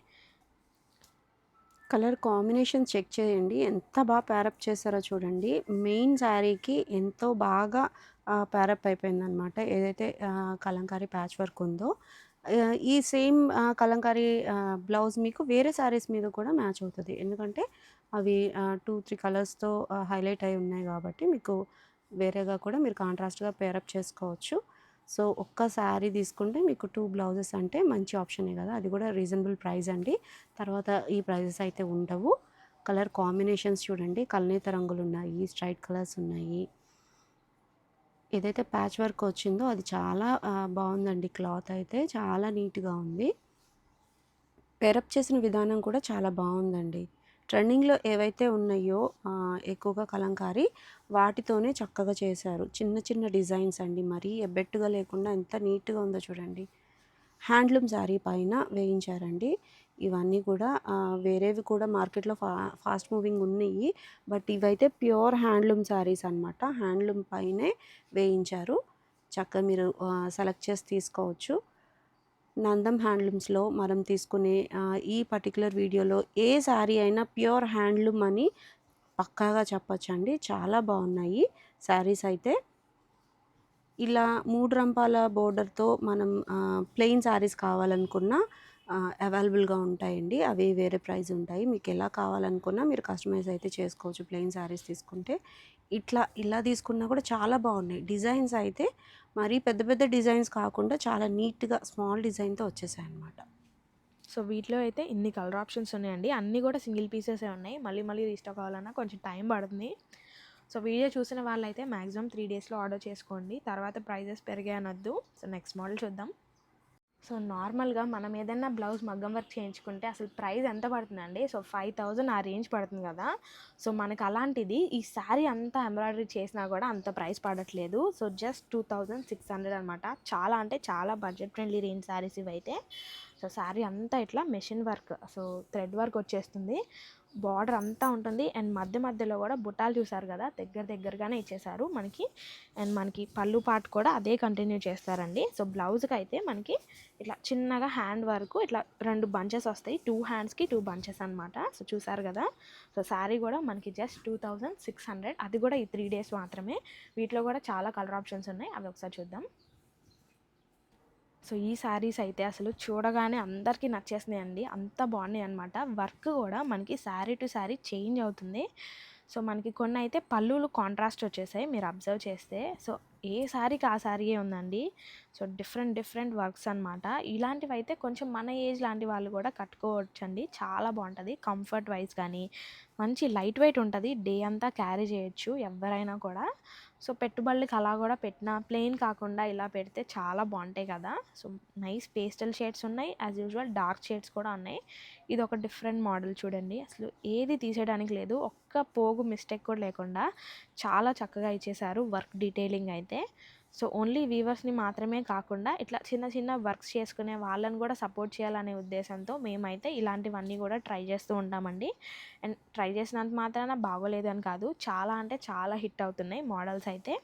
కలర్ కాంబినేషన్ చెక్ చేయండి. ఎంత బాగా ప్యారప్ చేశారో చూడండి. మెయిన్ శారీకి ఎంతో బాగా ప్యారప్ అయిపోయిందనమాట. ఏదైతే కలంకారీ ప్యాచ్ వర్క్ ఉందో ఈ సేమ్ కలంకారీ బ్లౌజ్ మీకు వేరే శారీస్ మీద కూడా మ్యాచ్ అవుతది. ఎందుకంటే అవి 2, 3 కలర్స్‌తో హైలైట్ అయి ఉన్నాయి కాబట్టి మీకు వేరేగా కూడా మీరు కాంట్రాస్ట్‌గా పేరప్ చేసుకోవచ్చు. సో ఒక్క శారీ తీసుకుంటే మీకు 2 బ్లౌజెస్ అంటే మంచి ఆప్షనే కదా! అది కూడా రీజనబుల్ ప్రైస్ అండి. తర్వాత ఈ ప్రైజెస్ అయితే ఉండవు. కలర్ కాంబినేషన్స్ చూడండి. కల్నేత రంగులున్నాయి. స్ట్రైట్ కలర్స్ ఉన్నాయి. ఏదైతే ప్యాచ్ వర్క్ వచ్చిందో అది చాలా బాగుందండి. క్లాత్ అయితే చాలా నీట్‌గా ఉంది. పేరప్ చేసిన విధానం కూడా చాలా బాగుందండి. ట్రెండింగ్‌లో ఏవైతే ఉన్నాయో ఎక్కువగా కలంకారీ వాటితోనే చక్కగా చేశారు. చిన్న చిన్న డిజైన్స్ అండి. మరీ ఎబ్బెట్టుగా లేకుండా ఎంత నీట్‌గా ఉందో చూడండి. హ్యాండ్లూమ్ శారీ పైన వేయించారండి. ఇవన్నీ కూడా వేరేవి కూడా మార్కెట్‌లో ఫాస్ట్ మూవింగ్ ఉన్నాయి. బట్ ఇవైతే ప్యూర్ హ్యాండ్లూమ్ శారీస్ అనమాట. హ్యాండ్లూమ్ పైనే వేయించారు. చక్కగా మీరు సెలెక్ట్ చేసి తీసుకోవచ్చు. నందం హ్యాండ్లూమ్స్‌లో మనం తీసుకునే ఈ పర్టిక్యులర్ వీడియోలో ఏ శారీ అయినా ప్యూర్ హ్యాండ్లూమ్ అని పక్కాగా చెప్పొచ్చండి. చాలా బాగున్నాయి శారీస్ అయితే. ఇలా 3 రంపాల బోర్డర్‌తో మనం ప్లెయిన్ శారీస్ కావాలనుకున్నా అవైలబుల్‌గా ఉంటాయండి. అవి వేరే ప్రైస్ ఉంటాయి. మీకు ఎలా కావాలనుకున్నా మీరు కస్టమైజ్ అయితే చేసుకోవచ్చు ప్లెయిన్ శారీస్ తీసుకుంటే. ఇలా తీసుకున్నా కూడా చాలా బాగున్నాయి. డిజైన్స్ అయితే మరీ పెద్ద పెద్ద డిజైన్స్ కాకుండా చాలా నీట్‌గా స్మాల్ డిజైన్‌తో వచ్చేసాయన్నమాట. సో వీటిలో అయితే ఇన్ని కలర్ ఆప్షన్స్ ఉన్నాయండి. అన్నీ కూడా సింగిల్ పీసెసే ఉన్నాయి. మళ్ళీ మళ్ళీ రీస్టాక్ అవ్వాలన్నా కొంచెం టైం పడుతుంది. సో వీడియో చూసిన వాళ్ళైతే మ్యాక్సిమం 3 డేస్లో ఆర్డర్ చేసుకోండి. తర్వాత ప్రైజెస్ పెరిగాయనొద్దు. సో నెక్స్ట్ మోడల్ చూద్దాం. సో నార్మల్గా మనం ఏదైనా బ్లౌజ్ మగ్గం వర్క్ చేయించుకుంటే అసలు ప్రైస్ ఎంత పడుతుందండి? సో 5000 ఆ రేంజ్ పడుతుంది కదా. సో మనకు అలాంటిది ఈ శారీ అంతా ఎంబ్రాయిడరీ చేసినా కూడా అంత ప్రైస్ పడట్లేదు. సో జస్ట్ 2600 అనమాట. చాలా అంటే చాలా బడ్జెట్ ఫ్రెండ్లీ రేంజ్ శారీస్ ఇవైతే. సో శారీ అంతా ఇట్లా machine work, so thread work వచ్చేస్తుంది. బార్డర్ అంతా ఉంటుంది. అండ్ మధ్య మధ్యలో కూడా బుట్టాలు చూసారు కదా, దగ్గరగానే ఇచ్చేసారు మనకి. అండ్ మనకి పళ్ళు పార్ట్ కూడా అదే కంటిన్యూ చేస్తారండి. సో బ్లౌజ్కి అయితే మనకి ఇట్లా చిన్నగా హ్యాండ్ వరకు ఇట్లా 2 బంచెస్ వస్తాయి. 2 హ్యాండ్స్కి 2 బంచెస్ అనమాట. సో చూసారు కదా. సో శారీ కూడా మనకి జస్ట్ 2600. అది కూడా ఈ 3 డేస్ మాత్రమే. వీటిలో కూడా చాలా కలర్ ఆప్షన్స్ ఉన్నాయి. అవి ఒకసారి చూద్దాం. సో ఈ శారీస్ అయితే అసలు చూడగానే అందరికీ నచ్చేస్తున్నాయండి. అంత బాగున్నాయి అనమాట. వర్క్ కూడా మనకి శారీ టు శారీ చేంజ్ అవుతుంది. సో మనకి కొన్ని అయితే పళ్ళులు కాంట్రాస్ట్ వచ్చేసాయి మీరు అబ్జర్వ్ చేస్తే. సో ఏ శారీకి ఆ శారీయే ఉందండి. సో డిఫరెంట్ వర్క్స్ అనమాట. ఇలాంటివి అయితే కొంచెం మన ఏజ్ లాంటి వాళ్ళు కూడా కట్టుకోవచ్చండి. చాలా బాగుంటుంది కంఫర్ట్ వైజ్ కానీ. మంచి లైట్ వెయిట్ ఉంటుంది. డే అంతా క్యారీ చేయొచ్చు ఎవరైనా కూడా. సో పెట్టుబడులకి అలా కూడా పెట్టినా ప్లెయిన్ కాకుండా ఇలా పెడితే చాలా బాగుంటాయి కదా. సో నైస్ పేస్టల్ షేడ్స్ ఉన్నాయి. యాజ్ యూజువల్ డార్క్ షేడ్స్ కూడా ఉన్నాయి. ఇది ఒక డిఫరెంట్ మోడల్ చూడండి. అసలు ఏది తీసేయడానికి లేదు. ఒక్క పోగు మిస్టేక్ కూడా లేకుండా చాలా చక్కగా ఇచ్చేసారు వర్క్ డీటెయిలింగ్ అయితే. సో ఓన్లీ వీవర్స్ని మాత్రమే కాకుండా ఇట్లా చిన్న వర్క్స్ చేసుకునే వాళ్ళని కూడా సపోర్ట్ చేయాలనే ఉద్దేశంతో మేమైతే ఇలాంటివన్నీ కూడా ట్రై చేస్తూ ఉంటామండి. అండ్ ట్రై చేసినంత మాత్రాన బాగోలేదు అని కాదు, చాలా అంటే చాలా హిట్ అవుతున్నాయి మోడల్స్ అయితే.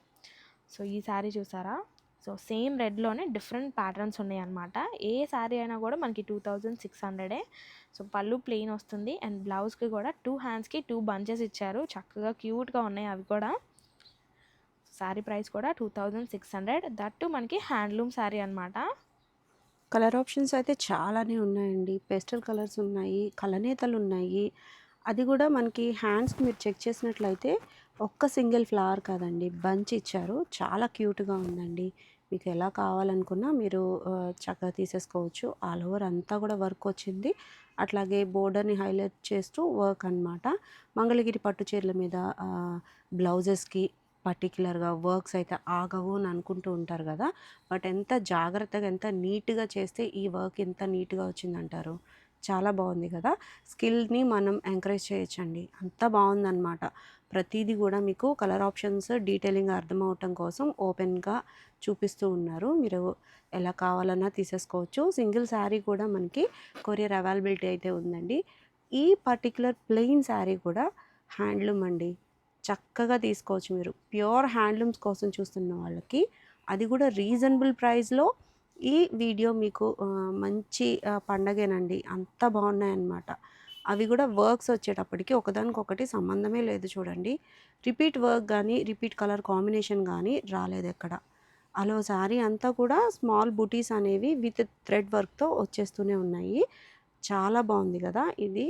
సో ఈ శారీ చూసారా. సో సేమ్ రెడ్లోనే డిఫరెంట్ ప్యాటర్న్స్ ఉన్నాయి అనమాట. ఏ శారీ అయినా కూడా మనకి 2600. సో పళ్ళు ప్లెయిన్ వస్తుంది. అండ్ బ్లౌజ్కి కూడా 2 హ్యాండ్స్కి 2 బంచెస్ ఇచ్చారు. చక్కగా క్యూట్గా ఉన్నాయి అవి కూడా. శారీ ప్రైస్ కూడా 2600. దట్టు మనకి హ్యాండ్లూమ్ శారీ అనమాట. కలర్ ఆప్షన్స్ అయితే చాలానే ఉన్నాయండి. పేస్టల్ కలర్స్ ఉన్నాయి, కలనేతలు ఉన్నాయి. అది కూడా మనకి హ్యాండ్స్కి మీరు చెక్ చేసినట్లయితే ఒక్క సింగిల్ ఫ్లవర్ కాదండి, బంచ్ ఇచ్చారు. చాలా క్యూట్గా ఉందండి. మీకు ఎలా కావాలనుకున్నా మీరు చక్కగా తీసేసుకోవచ్చు. ఆల్ ఓవర్ అంతా కూడా వర్క్ వచ్చింది. అట్లాగే బోర్డర్ని హైలైట్ చేస్తూ వర్క్ అనమాట. మంగళగిరి పట్టు చీరల మీద బ్లౌజెస్కి పర్టిక్యులర్గా వర్క్స్ అయితే ఆగవు అని అనుకుంటూ ఉంటారు కదా. బట్ ఎంత జాగ్రత్తగా ఎంత నీట్గా చేస్తే ఈ వర్క్ ఎంత నీట్గా వచ్చిందంటారు. చాలా బాగుంది కదా. స్కిల్ని మనం ఎంకరేజ్ చేయొచ్చండి. అంత బాగుందన్నమాట. ప్రతిదీ కూడా మీకు కలర్ ఆప్షన్స్ డీటెయిలింగ్ అర్థమవటం కోసం ఓపెన్గా చూపిస్తూ ఉన్నారు. మీరు ఎలా కావాలన్నా తీసేసుకోవచ్చు. సింగిల్ శారీ కూడా మనకి కొరియర్ అవైలబిలిటీ అయితే ఉందండి. ఈ పర్టిక్యులర్ ప్లెయిన్ శారీ కూడా హ్యాండ్లూమ్ అండి. చక్కగా తీసుకోవచ్చు మీరు. ప్యూర్ హ్యాండ్లూమ్స్ కోసం చూస్తున్న వాళ్ళకి అది కూడా రీజనబుల్ ప్రైస్లో ఈ వీడియో మీకు మంచి పండగేనండి. అంత బాగున్నాయన్నమాట. అవి కూడా వర్క్స్ వచ్చేటప్పటికి ఒకదానికొకటి సంబంధమే లేదు చూడండి. రిపీట్ వర్క్ కానీ రిపీట్ కలర్ కాంబినేషన్ కానీ రాలేదు ఎక్కడ. అలా శారీ అంతా కూడా స్మాల్ బుటీస్ అనేవి విత్ థ్రెడ్ వర్క్తో వచ్చేస్తూనే ఉన్నాయి. చాలా బాగుంది కదా ఇది.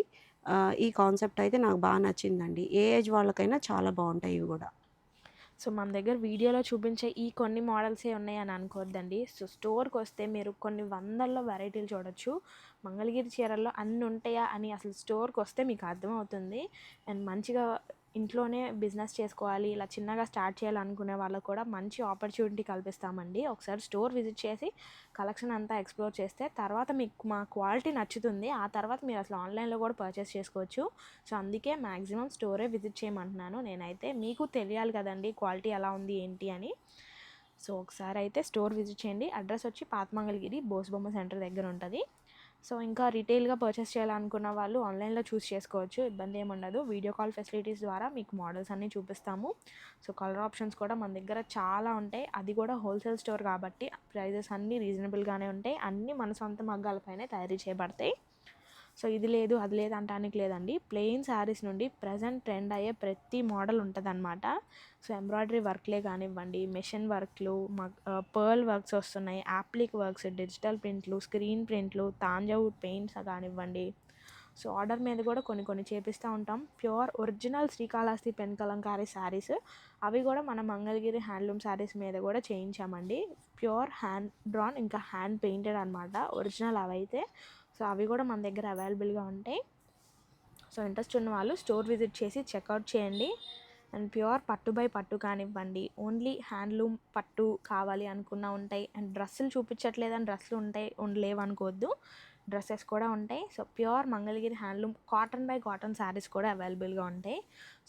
ఈ కాన్సెప్ట్ అయితే నాకు బాగా నచ్చిందండి. ఏ ఏజ్ వాళ్ళకైనా చాలా బాగుంటాయి ఇవి కూడా. సో మన దగ్గర వీడియోలో చూపించే ఈ కొన్ని మోడల్సే ఉన్నాయని అనుకోవద్దండి. సో స్టోర్కి వస్తే మీరు కొన్ని వందల్లో వెరైటీలు చూడొచ్చు. మంగళగిరి చీరల్లో అన్నీ ఉంటాయా అని అసలు స్టోర్కి వస్తే మీకు అర్థమవుతుంది. అండ్ మంచిగా ఇంట్లోనే బిజినెస్ చేసుకోవాలి, ఇలా చిన్నగా స్టార్ట్ చేయాలనుకునే వాళ్ళకు కూడా మంచి ఆపర్చునిటీ కల్పిస్తామండి. ఒకసారి స్టోర్ విజిట్ చేసి కలెక్షన్ అంతా ఎక్స్ప్లోర్ చేస్తే తర్వాత మీకు మా క్వాలిటీ నచ్చుతుంది. ఆ తర్వాత మీరు అసలు ఆన్లైన్లో కూడా పర్చేస్ చేసుకోవచ్చు. సో అందుకే మ్యాక్సిమం స్టోరే విజిట్ చేయమంటున్నాను నేనైతే. మీకు తెలియాలి కదండి క్వాలిటీ ఎలా ఉంది ఏంటి అని. సో ఒకసారి అయితే స్టోర్ విజిట్ చేయండి. అడ్రస్ వచ్చి పాత మంగళగిరి బోసుబొమ్మ సెంటర్ దగ్గర ఉంటుంది. సో ఇంకా రిటైల్గా పర్చేస్ చేయాలనుకున్న వాళ్ళు ఆన్లైన్లో చూస్ చేసుకోవచ్చు. ఇబ్బంది ఏమి ఉండదు. వీడియో కాల్ ఫెసిలిటీస్ ద్వారా మీకు మోడల్స్ అన్నీ చూపిస్తాము. సో కలర్ ఆప్షన్స్ కూడా మన దగ్గర చాలా ఉంటాయి. అది కూడా హోల్సేల్ స్టోర్ కాబట్టి ప్రైజెస్ అన్నీ రీజనబుల్గానే ఉంటాయి. అన్నీ మన సొంత మగ్గాలపైనే తయారీ చేయబడతాయి. సో ఇది లేదు అది లేదు అంటానికి లేదండి. ప్లెయిన్ శారీస్ నుండి ప్రజెంట్ ట్రెండ్ అయ్యే ప్రతి మోడల్ ఉంటుందన్నమాట. సో ఎంబ్రాయిడరీ వర్క్లే కానివ్వండి, మెషిన్ వర్క్లు, పర్ల్ వర్క్స్ వస్తున్నాయి, యాప్లిక్ వర్క్స్, డిజిటల్ ప్రింట్లు, స్క్రీన్ ప్రింట్లు, తాంజావూర్ పెయింట్స్ కానివ్వండి. సో ఆర్డర్ మీద కూడా కొన్ని చేపిస్తూ ఉంటాం. Pure original Srikalahasti pen Kalamkari saris, అవి కూడా మన మంగళగిరి హ్యాండ్లూమ్ శారీస్ మీద కూడా చేయించామండి. ప్యూర్ హ్యాండ్ డ్రాన్ ఇంకా హ్యాండ్ పెయింటెడ్ అనమాట ఒరిజినల్ అవైతే. సో అవి కూడా మన దగ్గర అవైలబుల్గా ఉంటాయి. సో ఇంట్రెస్ట్ ఉన్న వాళ్ళు స్టోర్ విజిట్ చేసి చెక్అవుట్ చేయండి. అండ్ ప్యూర్ పట్టు బై పట్టు కానివ్వండి, ఓన్లీ హ్యాండ్లూమ్ పట్టు కావాలి అనుకున్నా ఉంటాయి. అండ్ డ్రెస్సులు చూపించట్లేదని డ్రెస్సులు ఉంటాయి లేవు అనుకోవద్దు, డ్రెస్సెస్ కూడా ఉంటాయి. So pure Mangalagiri handloom cotton by cotton saris కూడా అవైలబుల్గా ఉంటాయి.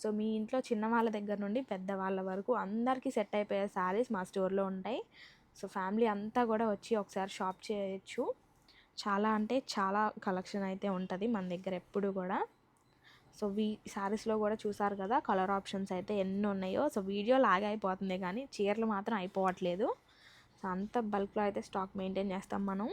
సో మీ ఇంట్లో చిన్న వాళ్ళ దగ్గర నుండి పెద్దవాళ్ళ వరకు అందరికీ సెట్ అయిపోయే శారీస్ మా స్టోర్లో ఉంటాయి. సో ఫ్యామిలీ అంతా కూడా వచ్చి ఒకసారి షాప్ చేయొచ్చు. చాలా అంటే చాలా కలెక్షన్ అయితే ఉంటుంది మన దగ్గర ఎప్పుడు కూడా. సో శారీస్లో కూడా చూసారు కదా కలర్ ఆప్షన్స్ అయితే ఎన్ని ఉన్నాయో. సో వీడియో లాగా అయిపోతుంది కానీ చీరలు మాత్రం అయిపోవట్లేదు. సో అంత బల్క్లో అయితే స్టాక్ మెయింటైన్ చేస్తాం మనం.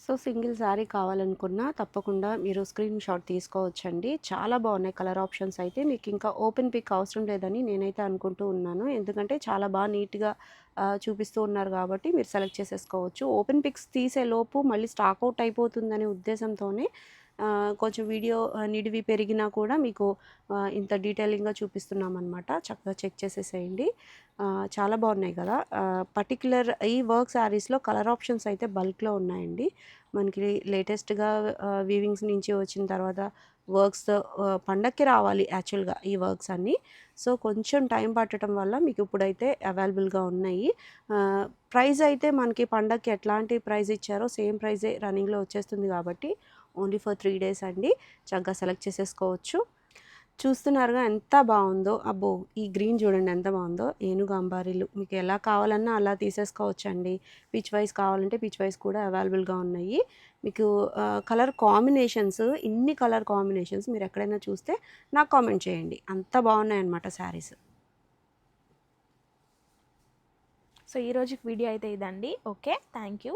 సో సింగిల్ శారీ కావాలనుకున్నా తప్పకుండా మీరు స్క్రీన్ షాట్ తీసుకోవచ్చండి. చాలా బాగున్నాయి కలర్ ఆప్షన్స్ అయితే. మీకు ఇంకా ఓపెన్ పిక్ అవసరం లేదని నేనైతే అనుకుంటూ ఉన్నాను. ఎందుకంటే చాలా బాగా నీట్గా చూపిస్తూ ఉన్నారు కాబట్టి మీరు సెలెక్ట్ చేసేసుకోవచ్చు. ఓపెన్ పిక్స్ తీసే లోపు మళ్ళీ స్టాక్ అవుట్ అయిపోతుందనే ఉద్దేశంతోనే కొంచెం వీడియో నిడివి పెరిగినా కూడా మీకు ఇంత డీటెయిలింగ్గా చూపిస్తున్నామన్నమాట. చక్కగా చెక్ చేసేసేయండి. చాలా బాగున్నాయి కదా. పర్టిక్యులర్ ఈ వర్క్ శారీస్లో కలర్ ఆప్షన్స్ అయితే బల్క్లో ఉన్నాయండి. మనకి లేటెస్ట్గా వీవింగ్స్ నుంచి వచ్చిన తర్వాత వర్క్స్ పండక్కి రావాలి యాక్చువల్గా ఈ వర్క్స్ అన్నీ. సో కొంచెం టైం పట్టడం వల్ల మీకు ఇప్పుడైతే అవైలబుల్గా ఉన్నాయి. ప్రైస్ అయితే మనకి పండక్కి ఎట్లాంటి ప్రైస్ ఇచ్చారో సేమ్ ప్రైజే రన్నింగ్లో వచ్చేస్తుంది కాబట్టి ఓన్లీ ఫర్ 3 days అండి. చక్కగా సెలెక్ట్ చేసేసుకోవచ్చు. చూస్తున్నారుగా ఎంత బాగుందో. అబ్బో ఈ గ్రీన్ చూడండి ఎంత బాగుందో. ఏనుగు అంబారీలు మీకు ఎలా కావాలన్నా అలా తీసేసుకోవచ్చండి. పిచ్ వైస్ కావాలంటే పిచ్ వైస్ కూడా అవైలబుల్గా ఉన్నాయి. మీకు కలర్ కాంబినేషన్స్, ఇన్ని కలర్ కాంబినేషన్స్ మీరు ఎక్కడైనా చూస్తే నాకు కామెంట్ చేయండి. అంత బాగున్నాయి అన్నమాట శారీస్. సో ఈరోజు వీడియో అయితే ఇదండి. Okay, thank you.